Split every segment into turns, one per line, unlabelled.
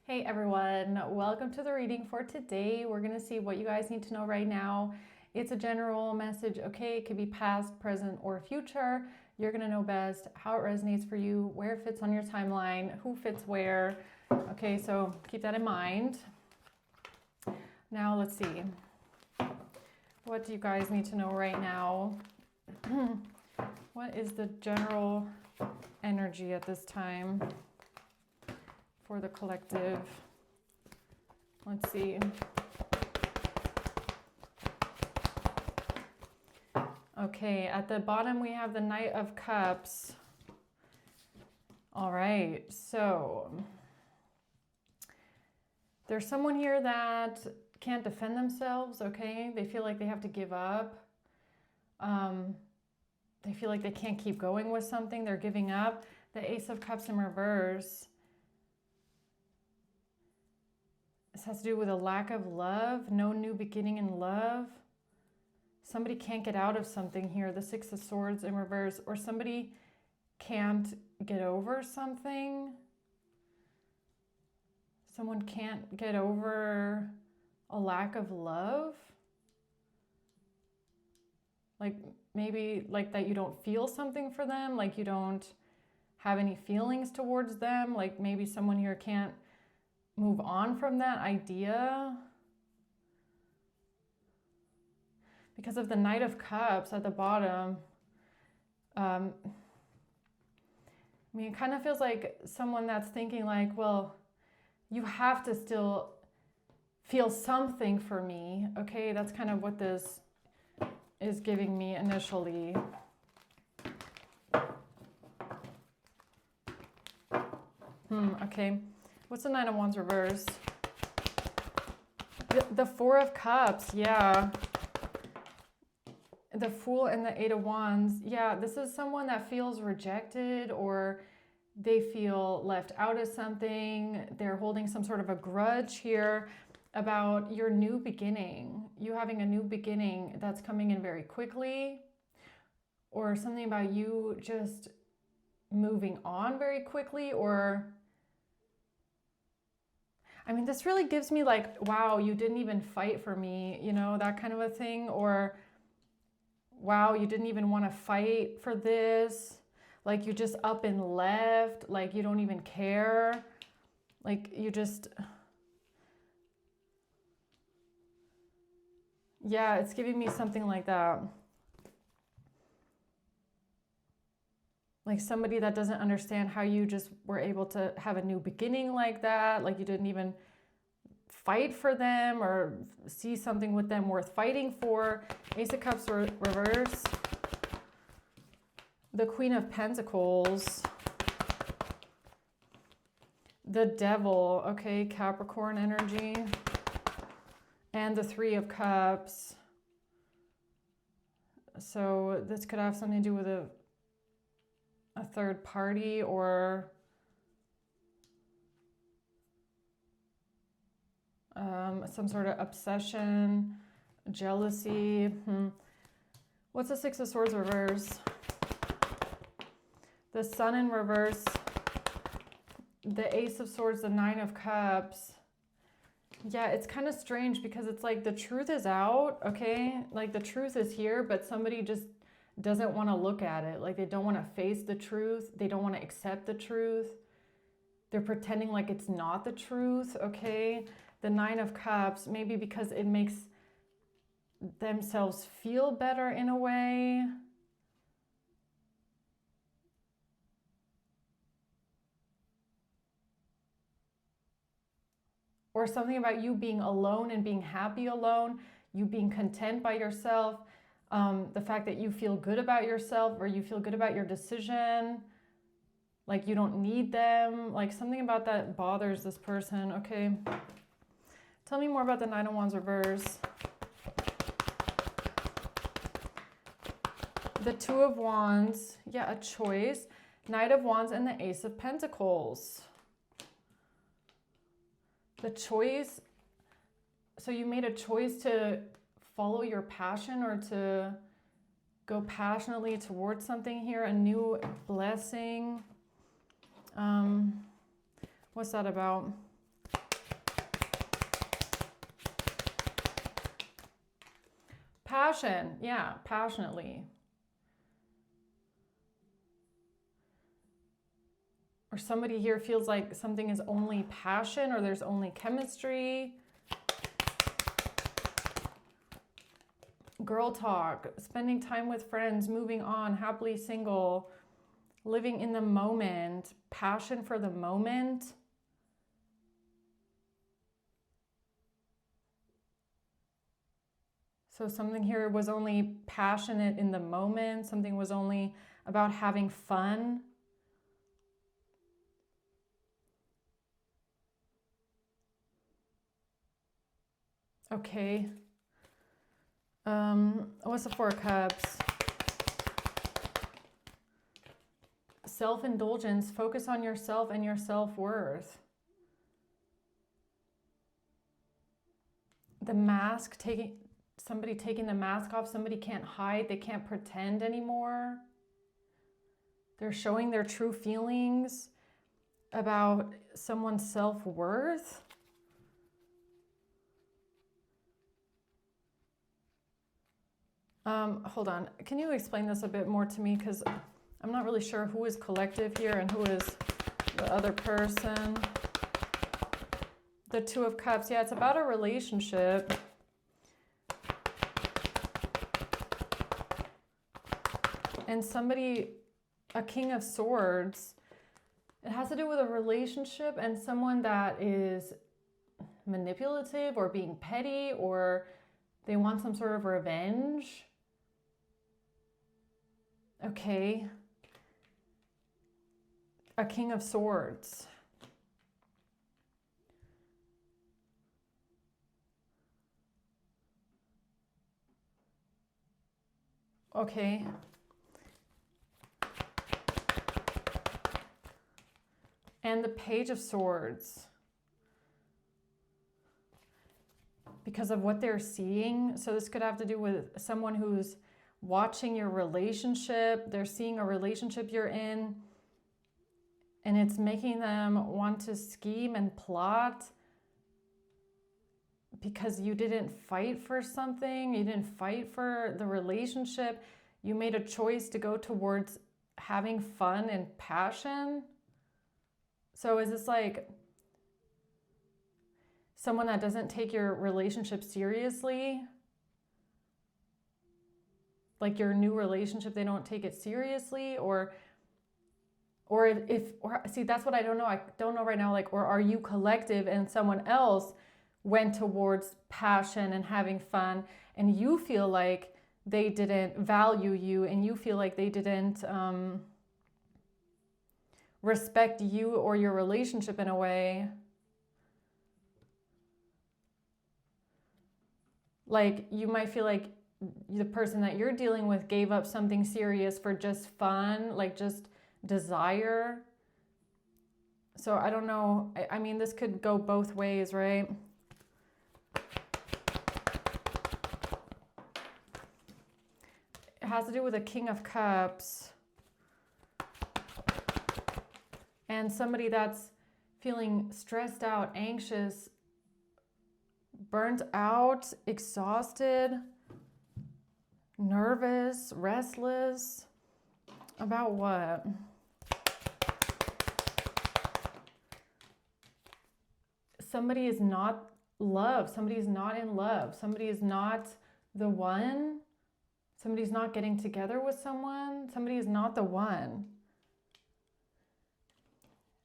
Hey everyone, welcome to the reading for today. We're going to see what you guys need to know right now. It's a general message, okay? It could be past, present, or future. You're going to know best how it resonates for you, where it fits on your timeline, who fits where. Okay, so keep that in mind. Now let's see. What do you guys need to know right now? What is the general energy at this time for the collective? Let's see. Okay, at the bottom we have the Knight of Cups. All right, so there's someone here that can't defend themselves, okay? They feel like they have to give up. They feel like they can't keep going with something. They're giving up. The Ace of Cups in reverse. This has to do with a lack of love, no new beginning in love. Somebody can't get out of something here, the Six of Swords in reverse, or somebody can't get over something. Someone can't get over a lack of love. Like maybe like that you don't feel something for them, like you don't have any feelings towards them, like maybe someone here can't move on from that idea. Because of the Knight of Cups at the bottom, I mean, it kind of feels like someone that's thinking like, well, you have to still feel something for me, okay? That's kind of what this is giving me initially. Okay. What's the Nine of Wands reverse? The Four of Cups, yeah. The Fool and the Eight of Wands. Yeah, this is someone that feels rejected, or they feel left out of something. They're holding some sort of a grudge here about your new beginning. You having a new beginning that's coming in very quickly, or something about you just moving on very quickly, or I mean, this really gives me like, wow, you didn't even fight for me, you know, that kind of a thing. Or, wow, you didn't even want to fight for this. Like you just up and left, like you don't even care. Like you just, yeah, it's giving me something like that. Like somebody that doesn't understand how you just were able to have a new beginning like that. Like you didn't even fight for them or see something with them worth fighting for. Ace of Cups reverse. The Queen of Pentacles. The Devil, okay, Capricorn energy. And the Three of Cups. So this could have something to do with a third party, or some sort of obsession, jealousy. What's the Six of Swords reverse? The Sun in reverse. The Ace of Swords, the Nine of Cups. Yeah, it's kind of strange because it's like the truth is out, okay? Like the truth is here, but somebody just doesn't want to look at it. Like they don't want to face the truth. They don't want to accept the truth. They're pretending like it's not the truth, okay? The Nine of Cups, maybe because it makes themselves feel better in a way. Or something about you being alone and being happy alone, you being content by yourself. The fact that you feel good about yourself, or you feel good about your decision, like you don't need them, like something about that bothers this person, okay? Tell me more about the Nine of Wands reverse. The Two of Wands, yeah, a choice. Knight of Wands and the Ace of Pentacles. The choice, so you made a choice to follow your passion, or to go passionately towards something here, a new blessing. What's that about? passion. Yeah, passionately. Or somebody here feels like something is only passion or there's only chemistry. Girl talk, spending time with friends, moving on, happily single, living in the moment, passion for the moment. So something here was only passionate in the moment, something was only about having fun. Okay. What's the Four of Cups? Self-indulgence, focus on yourself and your self-worth. The mask, somebody taking the mask off, somebody can't hide, they can't pretend anymore. They're showing their true feelings about someone's self-worth. Hold on, can you explain this a bit more to me? Because I'm not really sure who is collective here and who is the other person. The Two of Cups, yeah, it's about a relationship. And somebody, a King of Swords, it has to do with a relationship and someone that is manipulative or being petty, or they want some sort of revenge. Okay. A King of Swords. Okay. And the Page of Swords. Because of what they're seeing. So this could have to do with someone who's watching your relationship. They're seeing a relationship you're in, and it's making them want to scheme and plot because you didn't fight for something. You didn't fight for the relationship. You made a choice to go towards having fun and passion. So is this like someone that doesn't take your relationship seriously? Like your new relationship, they don't take it seriously? Or see, that's what I don't know. I don't know right now, like, or are you collective and someone else went towards passion and having fun, and you feel like they didn't value you, and you feel like they didn't respect you or your relationship in a way? Like, you might feel like the person that you're dealing with gave up something serious for just fun, like just desire. So I don't know. I mean, this could go both ways, right? It has to do with a King of Cups. And somebody that's feeling stressed out, anxious, burnt out, exhausted, nervous, restless. About what? Somebody is not loved. Somebody is not in love. Somebody is not the one. Somebody's not getting together with someone. Somebody is not the one.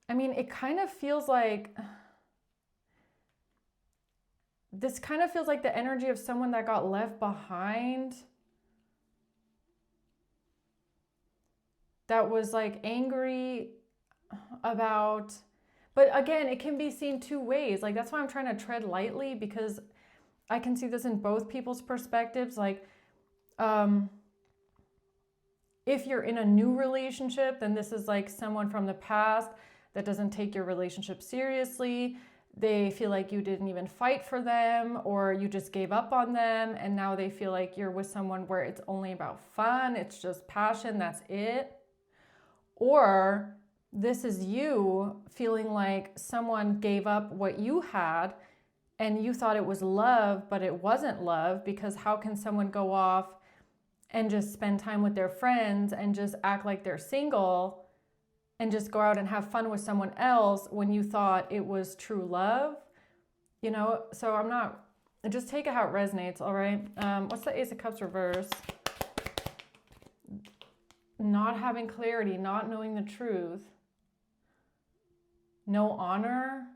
I mean, it kind of feels like, this kind of feels like the energy of someone that got left behind, that was like angry about, but again, it can be seen two ways. Like, that's why I'm trying to tread lightly, because I can see this in both people's perspectives. Like, if you're in a new relationship, then this is like someone from the past that doesn't take your relationship seriously. They feel like you didn't even fight for them, or you just gave up on them, and now they feel like you're with someone where it's only about fun, it's just passion, that's it. Or this is you feeling like someone gave up what you had and you thought it was love, but it wasn't love, because how can someone go off and just spend time with their friends and just act like they're single and just go out and have fun with someone else when you thought it was true love? You know, so I'm not, just take it how it resonates, all right? What's the Ace of Cups reverse? Not having clarity, not knowing the truth, no honor.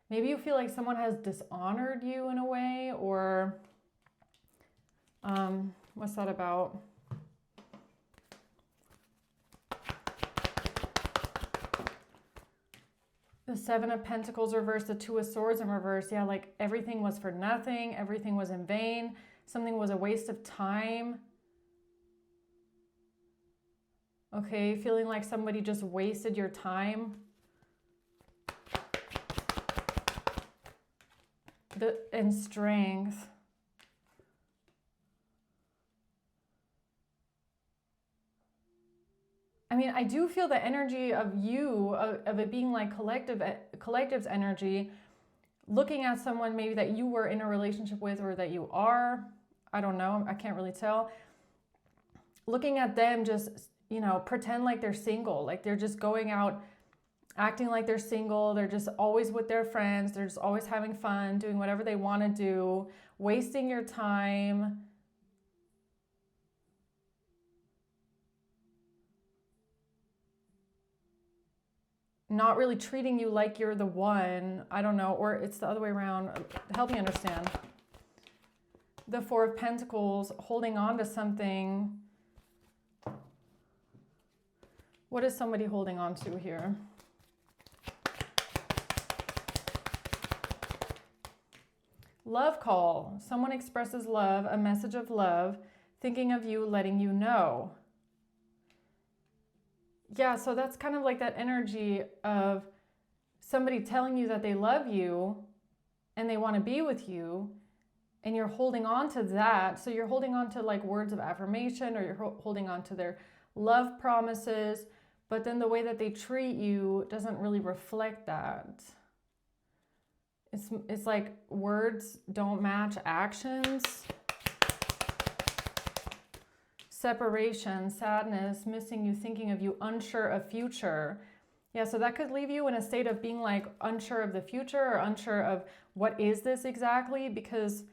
Maybe you feel like someone has dishonored you in a way, or what's that about? The Seven of Pentacles reversed, the Two of Swords in reverse. Yeah, like everything was for nothing. Everything was in vain. Something was a waste of time. Okay, feeling like somebody just wasted your time. And strength. I mean, I do feel the energy of you, of it being like collective's energy, looking at someone maybe that you were in a relationship with, or that you are, I don't know, I can't really tell. Looking at them just, you know, pretend like they're single, like they're just going out, acting like they're single. They're just always with their friends. They're just always having fun, doing whatever they want to do, wasting your time. Not really treating you like you're the one. I don't know, or it's the other way around. Help me understand. The Four of Pentacles, holding on to something. What is somebody holding on to here? Love call. Someone expresses love, a message of love, thinking of you, letting you know. Yeah, so that's kind of like that energy of somebody telling you that they love you and they want to be with you, and you're holding on to that. So you're holding on to like words of affirmation, or you're holding on to their love promises, but then the way that they treat you doesn't really reflect that. It's like words don't match actions. Separation, sadness, missing you, thinking of you, unsure of future. Yeah, so that could leave you in a state of being like unsure of the future, or unsure of what is this exactly, because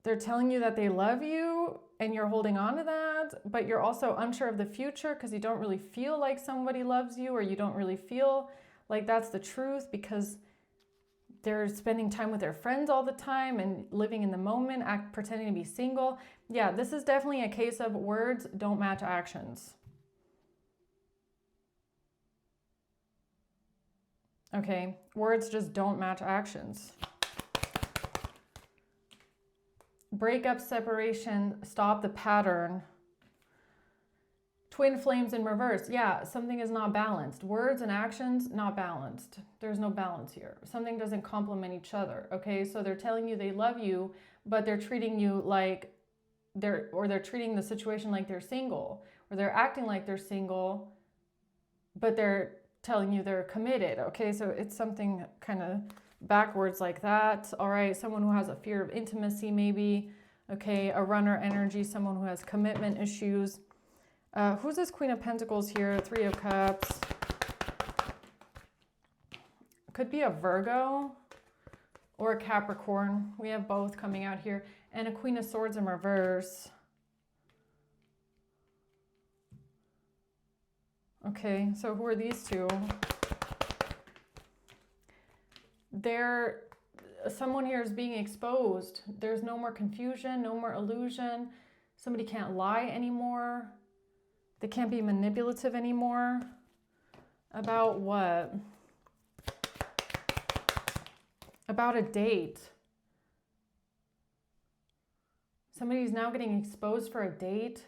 they're telling you that they love you and you're holding on to that, but you're also unsure of the future because you don't really feel like somebody loves you, or you don't really feel like that's the truth, because they're spending time with their friends all the time and living in the moment, pretending to be single. Yeah, this is definitely a case of words don't match actions. Okay, words just don't match actions. Breakup, separation, stop the pattern. Twin flames in reverse. Yeah, something is not balanced. Words and actions, not balanced. There's no balance here. Something doesn't complement each other, okay? So they're telling you they love you, but they're treating you like they're treating the situation like they're single, or they're acting like they're single, but they're telling you they're committed, okay? So it's something kind of backwards like that, all right? Someone who has a fear of intimacy maybe, okay? A runner energy, someone who has commitment issues. Who's this Queen of Pentacles here? Three of Cups. Could be a Virgo or a Capricorn. We have both coming out here. And a Queen of Swords in reverse. Okay, so who are these two? Someone here is being exposed. There's no more confusion, no more illusion. Somebody can't lie anymore. They can't be manipulative anymore. About what? About a date. Somebody's now getting exposed for a date,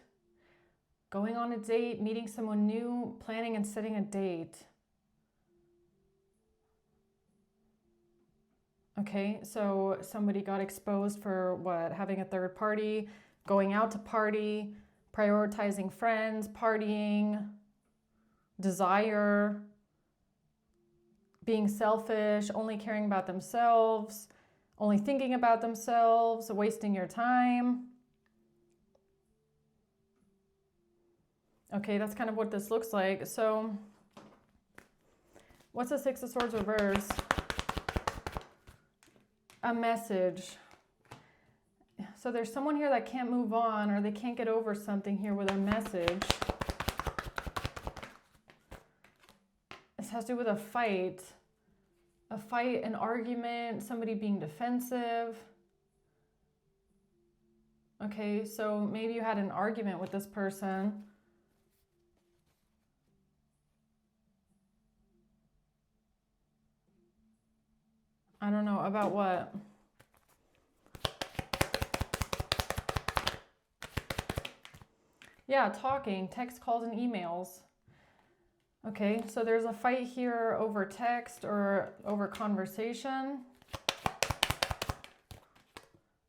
going on a date, meeting someone new, planning and setting a date. Okay, so somebody got exposed for what? Having a third party, going out to party, prioritizing friends, partying, desire. being selfish, only caring about themselves, only thinking about themselves, wasting your time. Okay, that's kind of what this looks like. So what's the Six of Swords reverse? A message. So there's someone here that can't move on, or they can't get over something here with a message. This has to do with a fight, an argument, somebody being defensive. Okay, so maybe you had an argument with this person. I don't know, about what? Yeah, talking, text, calls, and emails. Okay, so there's a fight here over text or over conversation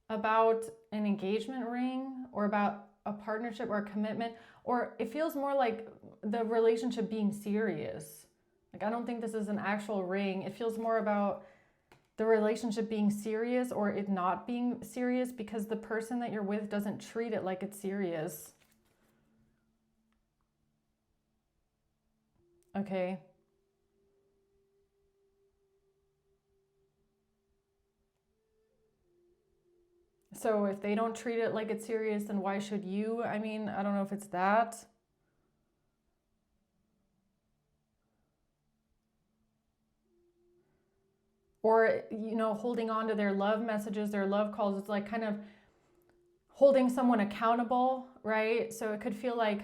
about an engagement ring or about a partnership or a commitment, or it feels more like the relationship being serious. Like, I don't think this is an actual ring. It feels more about the relationship being serious or it not being serious because the person that you're with doesn't treat it like it's serious. Okay. So if they don't treat it like it's serious, then why should you? I mean, I don't know if it's that. Or, you know, holding on to their love messages, their love calls. It's like kind of holding someone accountable, right? So it could feel like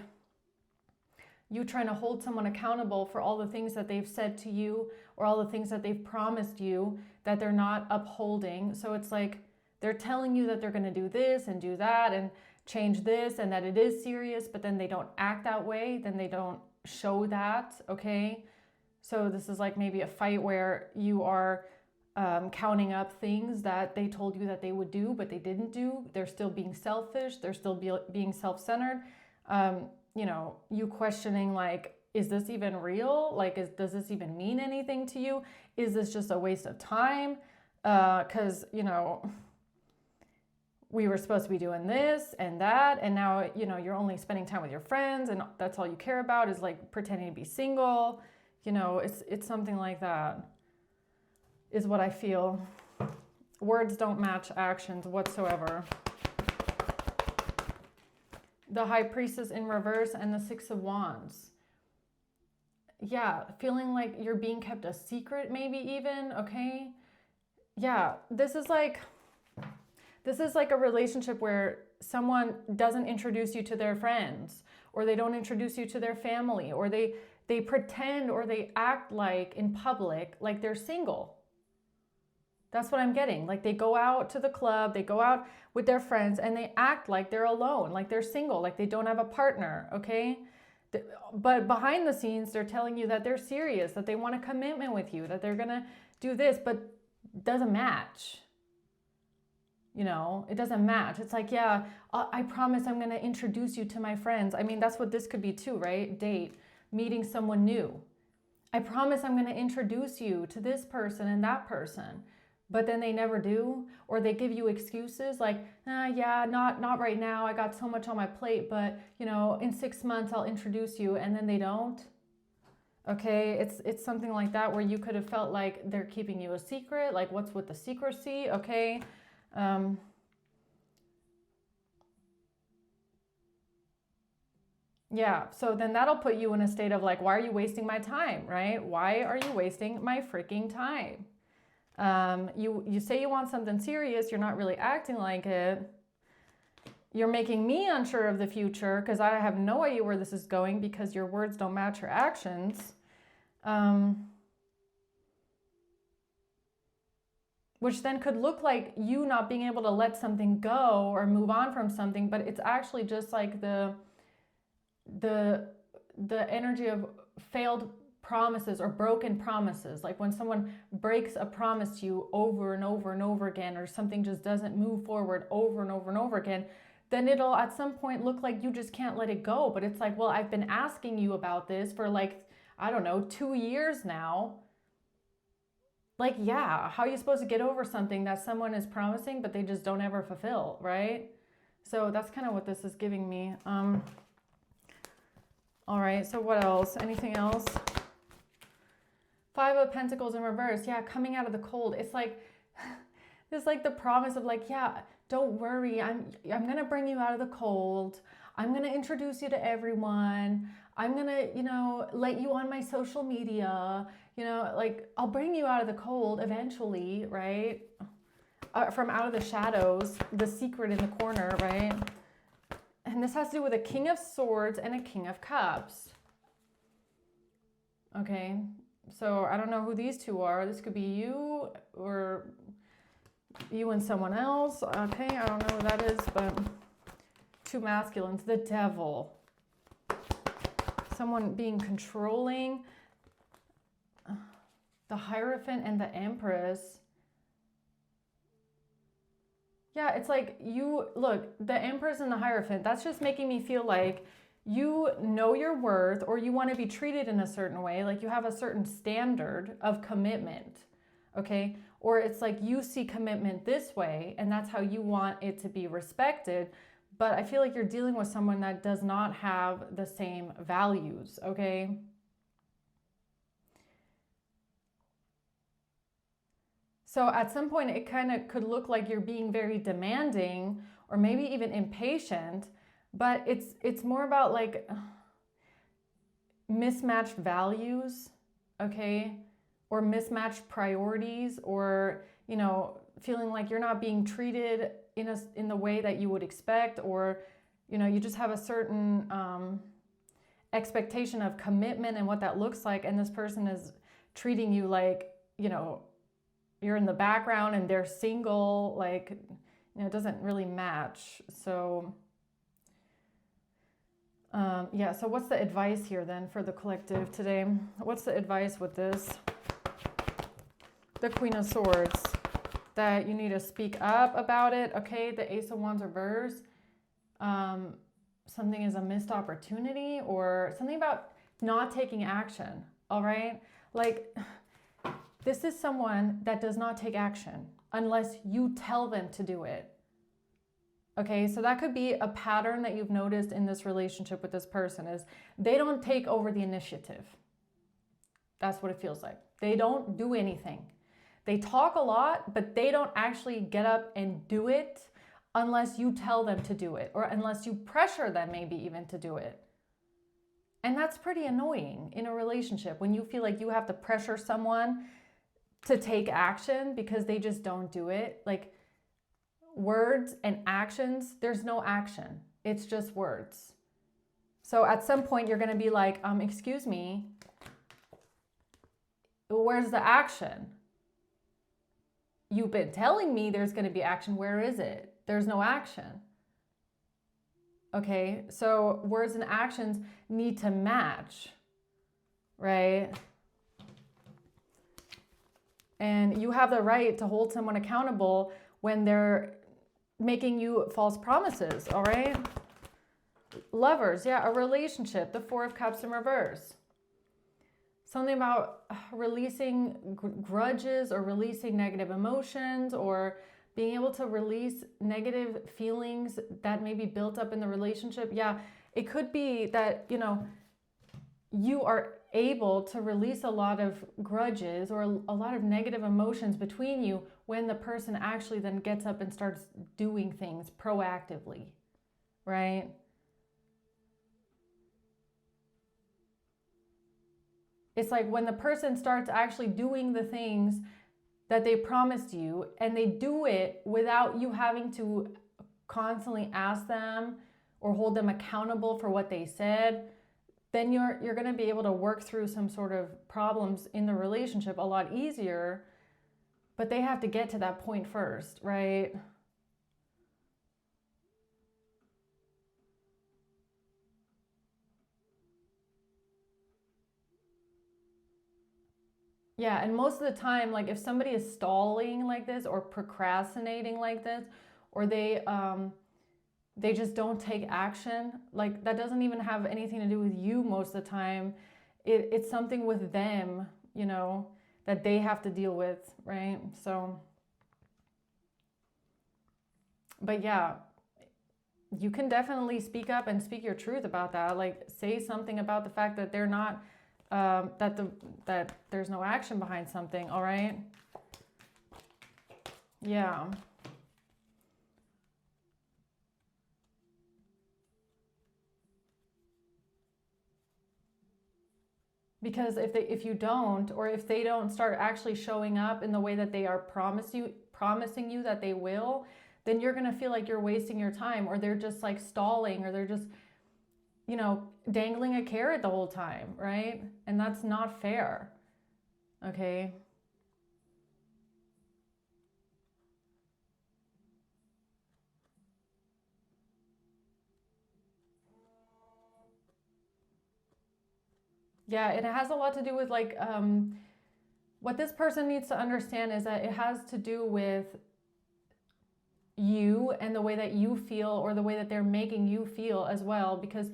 you trying to hold someone accountable for all the things that they've said to you or all the things that they've promised you that they're not upholding. So it's like they're telling you that they're going to do this and do that and change this and that it is serious, but then they don't act that way. Then they don't show that, okay? So this is like maybe a fight where you are counting up things that they told you that they would do, but they didn't do. They're still being selfish. They're still being self-centered. You know, you questioning like, is this even real? Like, does this even mean anything to you? Is this just a waste of time? Because, you know, we were supposed to be doing this and that, and now, you know, you're only spending time with your friends and that's all you care about is like pretending to be single. You know, it's something like that is what I feel. Words don't match actions whatsoever. The High Priestess in reverse and the Six of Wands. Yeah, feeling like you're being kept a secret maybe even, okay? Yeah, this is like a relationship where someone doesn't introduce you to their friends, or they don't introduce you to their family, or they pretend or they act like in public like they're single. That's what I'm getting. Like they go out to the club, they go out with their friends and they act like they're alone, like they're single, like they don't have a partner, okay? But behind the scenes, they're telling you that they're serious, that they want a commitment with you, that they're gonna do this, but it doesn't match. You know, it doesn't match. It's like, yeah, I promise I'm gonna introduce you to my friends. I mean, that's what this could be too, right? Date, meeting someone new. I promise I'm gonna introduce you to this person and that person. But then they never do, or they give you excuses like, yeah, not right now. I got so much on my plate, but you know, in 6 months I'll introduce you, and then they don't. Okay, it's something like that where you could have felt like they're keeping you a secret, like what's with the secrecy, okay? Yeah, so then that'll put you in a state of like, why are you wasting my time, right? Why are you wasting my freaking time? You say you want something serious, you're not really acting like it. You're making me unsure of the future because I have no idea where this is going because your words don't match your actions. Which then could look like you not being able to let something go or move on from something, but it's actually just like the energy of failed promises or broken promises. Like when someone breaks a promise to you over and over and over again, or something just doesn't move forward over and over and over again, then it'll at some point look like you just can't let it go. But it's like, well, I've been asking you about this for like, I don't know, 2 years now. like, yeah, how are you supposed to get over something that someone is promising but they just don't ever fulfill, right? So that's kind of what this is giving me. All right, so what else? Anything else? Five of Pentacles in reverse. Yeah, coming out of the cold. It's like, it's like the promise of like, yeah, don't worry. I'm going to bring you out of the cold. I'm going to introduce you to everyone. I'm going to, you know, let you on my social media. You know, like, I'll bring you out of the cold eventually, right? From out of the shadows, the secret in the corner, right? And this has to do with a King of Swords and a King of Cups. Okay, so I don't know who these two are. This could be you or you and someone else. Okay, I don't know who that is, but two masculines. The Devil. Someone being controlling. The Hierophant and the Empress. Yeah, it's like you, look, the Empress and the Hierophant, that's just making me feel like you know your worth, or you want to be treated in a certain way, like you have a certain standard of commitment, okay? Or it's like you see commitment this way, and that's how you want it to be respected, but I feel like you're dealing with someone that does not have the same values, okay? So at some point, it kind of could look like you're being very demanding or maybe even impatient, but it's more about like mismatched values, okay? Or mismatched priorities, or, you know, feeling like you're not being treated in the way that you would expect, or, you know, you just have a certain expectation of commitment and what that looks like, and this person is treating you like, you know, you're in the background and they're single, like, you know, it doesn't really match. So, yeah, so what's the advice here then for the collective today? What's the advice with this? The Queen of Swords, that you need to speak up about it. Okay, the Ace of Wands reverse. Something is a missed opportunity, or something about not taking action, all right? Like, this is someone that does not take action unless you tell them to do it. Okay, so that could be a pattern that you've noticed in this relationship with this person, is they don't take over the initiative. That's what it feels like. They don't do anything. They talk a lot, but they don't actually get up and do it unless you tell them to do it, or unless you pressure them maybe even to do it. And that's pretty annoying in a relationship, when you feel like you have to pressure someone to take action because they just don't do it. Like, words and actions, there's no action. It's just words. So at some point you're going to be like, excuse me, where's the action? You've been telling me there's going to be action. Where is it? There's no action. Okay, so words and actions need to match, right? And you have the right to hold someone accountable when they're making you false promises, all right? Lovers, yeah, a relationship, the Four of Cups in reverse. Something about releasing grudges, or releasing negative emotions, or being able to release negative feelings that may be built up in the relationship. Yeah, it could be that, you know, you are able to release a lot of grudges or a lot of negative emotions between you when the person actually then gets up and starts doing things proactively, right? It's like when the person starts actually doing the things that they promised you, and they do it without you having to constantly ask them or hold them accountable for what they said, then you're going to be able to work through some sort of problems in the relationship a lot easier. But they have to get to that point first, right? Yeah, and most of the time, like if somebody is stalling like this or procrastinating like this, or they just don't take action, like that doesn't even have anything to do with you most of the time. It's something with them, you know, that they have to deal with, right? So, but yeah, you can definitely speak up and speak your truth about that. Like, say something about the fact that they're not, that there's no action behind something. All right. Yeah. Because if you don't, or if they don't start actually showing up in the way that they are promising you that they will, then you're going to feel like you're wasting your time, or they're just like stalling, or they're just, you know, dangling a carrot the whole time, right? And that's not fair. Okay? Yeah, it has a lot to do with like what this person needs to understand is that it has to do with you and the way that you feel, or the way that they're making you feel as well, because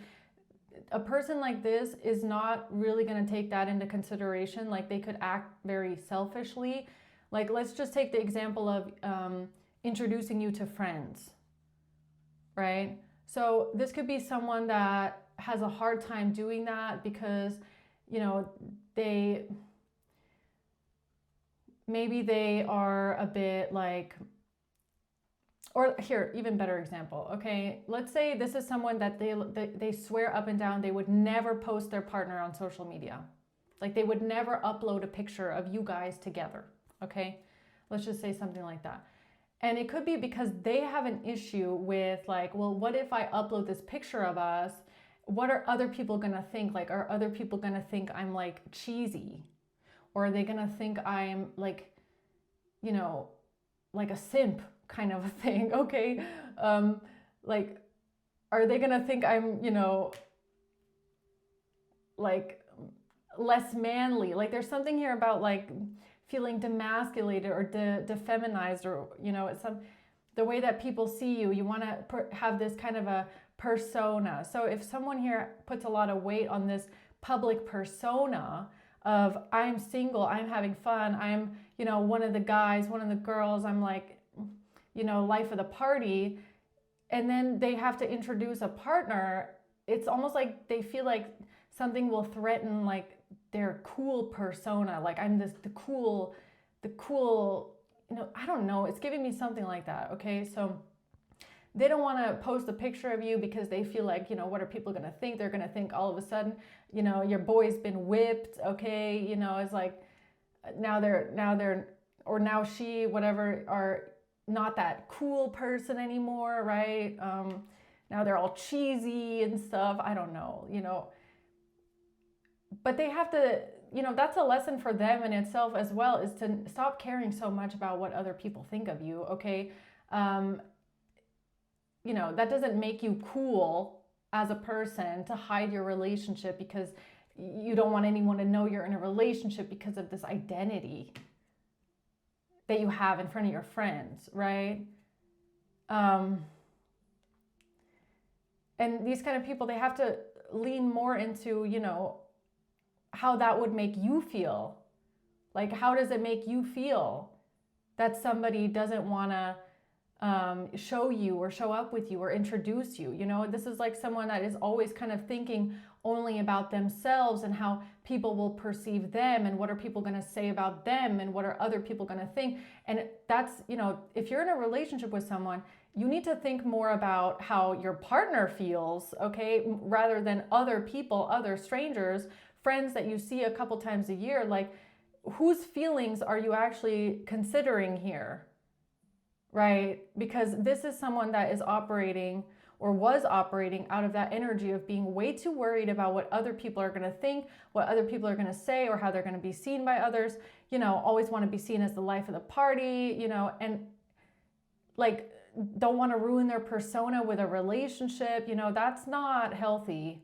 a person like this is not really going to take that into consideration. Like, they could act very selfishly. Like, let's just take the example of introducing you to friends, right? So this could be someone that has a hard time doing that because, you know, maybe they are a bit like, or here, even better example. Okay, let's say this is someone that they swear up and down they would never post their partner on social media. Like, they would never upload a picture of you guys together. Okay, let's just say something like that. And it could be because they have an issue with like, well, what if I upload this picture of us? What are other people gonna think? Like, are other people gonna think I'm like cheesy? Or are they gonna think I'm like, you know, like a simp kind of a thing? Okay. Like, are they gonna think I'm, you know, like less manly? Like, there's something here about like feeling demasculated or defeminized, or, you know, it's the way that people see you. You want to have this kind of a persona. So if someone here puts a lot of weight on this public persona of, I'm single, I'm having fun, I'm, you know, one of the guys, one of the girls, I'm like, you know, life of the party, and then they have to introduce a partner, it's almost like they feel like something will threaten like their cool persona. Like, I'm the cool, you know, I don't know. It's giving me something like that. Okay. So they don't want to post a picture of you because they feel like, you know, what are people going to think? They're going to think all of a sudden, you know, your boy's been whipped. Okay. You know, it's like now she, whatever, are not that cool person anymore. Right. Now they're all cheesy and stuff. I don't know, you know, but they have to, you know, that's a lesson for them in itself as well, is to stop caring so much about what other people think of you. Okay. You know, that doesn't make you cool as a person to hide your relationship because you don't want anyone to know you're in a relationship because of this identity that you have in front of your friends, right? And these kind of people, they have to lean more into, you know, how that would make you feel. Like, how does it make you feel that somebody doesn't want to show you or show up with you or introduce you? You know, this is like someone that is always kind of thinking only about themselves and how people will perceive them and what are people going to say about them and what are other people going to think. And that's, you know, if you're in a relationship with someone, you need to think more about how your partner feels, okay, rather than other people, other strangers, friends that you see a couple times a year. Like, whose feelings are you actually considering here? Right? Because this is someone that is operating or was operating out of that energy of being way too worried about what other people are going to think, what other people are going to say, or how they're going to be seen by others. You know, always want to be seen as the life of the party, you know, and like don't want to ruin their persona with a relationship. You know, that's not healthy.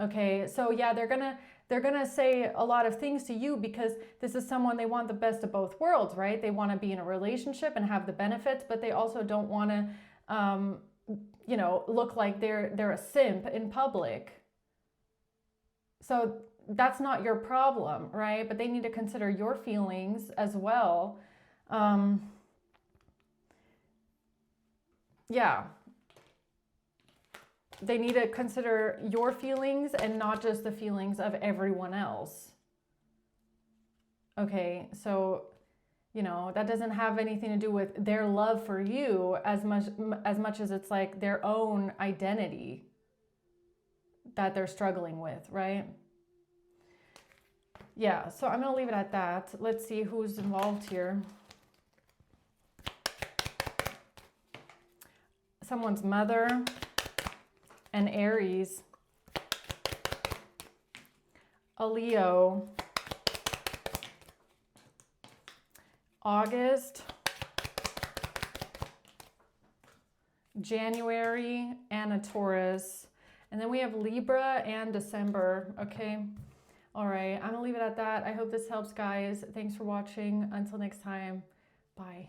Okay, so yeah, they're gonna say a lot of things to you because this is someone, they want the best of both worlds, right? They want to be in a relationship and have the benefits, but they also don't want to, you know, look like they're a simp in public. So that's not your problem, right? But they need to consider your feelings as well. Yeah. They need to consider your feelings and not just the feelings of everyone else. Okay, so, you know, that doesn't have anything to do with their love for you as much as it's like their own identity that they're struggling with, right? Yeah, so I'm going to leave it at that. Let's see who's involved here. Someone's mother, an Aries, a Leo, August, January, and a Taurus. And then we have Libra and December, okay? All right, I'm gonna leave it at that. I hope this helps, guys. Thanks for watching. Until next time, bye.